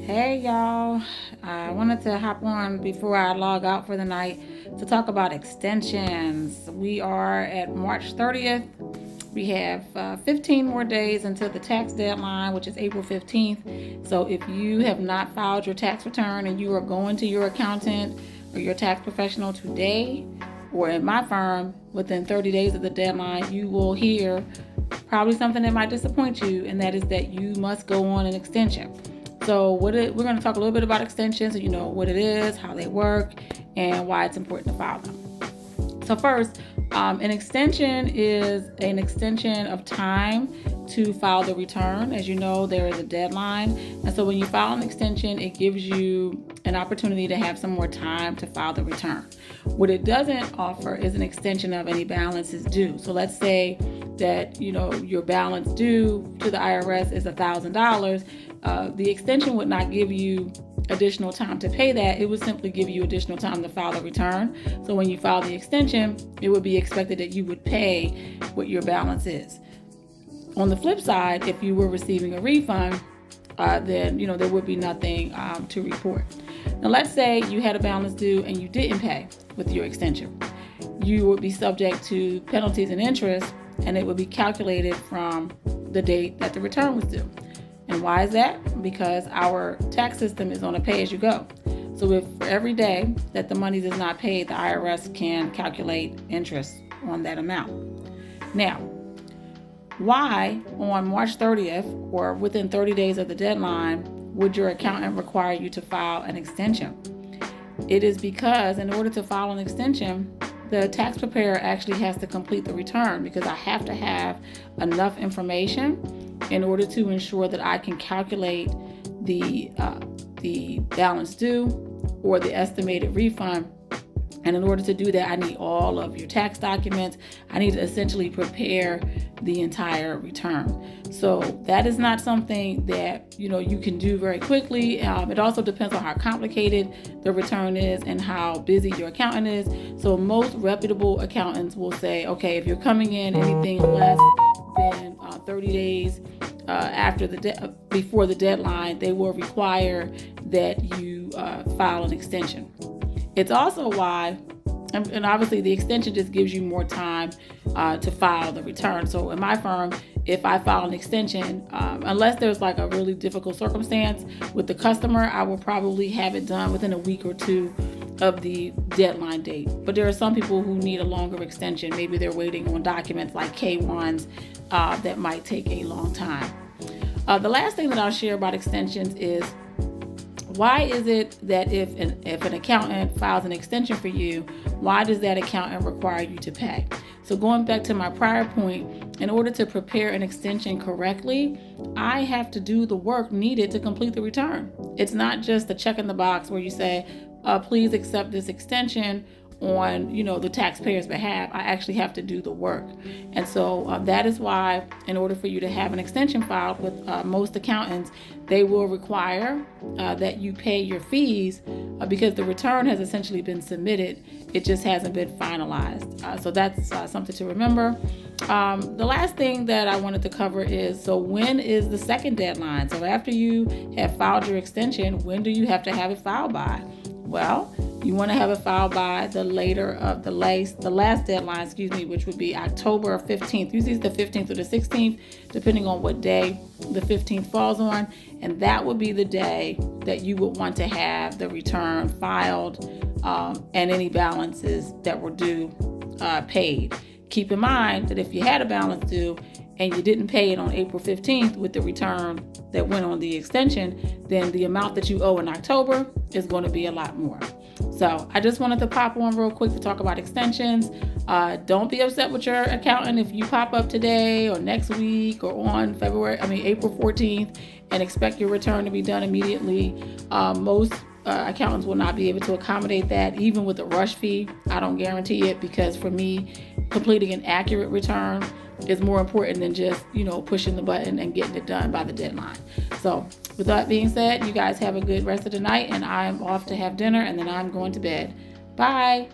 Hey y'all, I wanted to hop on before I log out for the night to talk about extensions. We are at March 30th. We have 15 more days until the tax deadline, which is April 15th. So if you have not filed your tax return and you are going to your accountant or your tax professional today, or in my firm, within 30 days of the deadline, you will hear probably something that might disappoint you, and that is that you must go on an extension. So we're going to talk a little bit about extensions, so you know what it is, how they work, and why it's important to file them. So first, an extension is an extension of time to file the return. As you know, there is a deadline. And so when you file an extension, it gives you an opportunity to have some more time to file the return. What it doesn't offer is an extension of any balances due. So let's say that your balance due to the IRS is $1,000. The extension would not give you additional time to pay that. It would simply give you additional time to file the return. So when you file the extension, it would be expected that you would pay what your balance is. On the flip side, if you were receiving a refund, then there would be nothing to report. Now let's say you had a balance due and you didn't pay with your extension. You would be subject to penalties and interest, and it would be calculated from the date that the return was due. And why is that? Because our tax system is on a pay-as-you-go. So if for every day that the money is not paid, the IRS can calculate interest on that amount. Now, why on March 30th or within 30 days of the deadline would your accountant require you to file an extension? It is because in order to file an extension, the tax preparer actually has to complete the return, because I have to have enough information in order to ensure that I can calculate the balance due or the estimated refund. And in order to do that, I need all of your tax documents. I need to essentially prepare the entire return. So that is not something that you can do very quickly. It also depends on how complicated the return is and how busy your accountant is. So most reputable accountants will say, okay, if you're coming in anything less than 30 days before the deadline, they will require that you file an extension. It's also why, and obviously the extension just gives you more time to file the return. So in my firm, if I file an extension, unless there's like a really difficult circumstance with the customer, I will probably have it done within a week or two of the deadline date. But there are some people who need a longer extension. Maybe they're waiting on documents like K-1s that might take a long time. The last thing that I'll share about extensions is, why is it that if an accountant files an extension for you, why does that accountant require you to pay? So going back to my prior point, in order to prepare an extension correctly, I have to do the work needed to complete the return. It's not just a check in the box where you say, please accept this extension on the taxpayer's behalf. I actually have to do the work. And so that is why, in order for you to have an extension filed with most accountants, they will require that you pay your fees because the return has essentially been submitted. It just hasn't been finalized. So that's something to remember. The last thing that I wanted to cover is, so when is the second deadline? So after you have filed your extension, when do you have to have it filed by? Well, you want to have it filed by the later of the last deadline, which would be October 15th. Usually it's the 15th or the 16th, depending on what day the 15th falls on. And that would be the day that you would want to have the return filed and any balances that were due paid. Keep in mind that if you had a balance due and you didn't pay it on April 15th with the return that went on the extension, then the amount that you owe in October is going to be a lot more. So I just wanted to pop on real quick to talk about extensions. Don't be upset with your accountant if you pop up today or next week or on April 14th and expect your return to be done immediately. Most accountants will not be able to accommodate that, even with a rush fee. I don't guarantee it, because for me, completing an accurate return is more important than just, pushing the button and getting it done by the deadline. So with that being said, you guys have a good rest of the night, and I'm off to have dinner, and then I'm going to bed. Bye.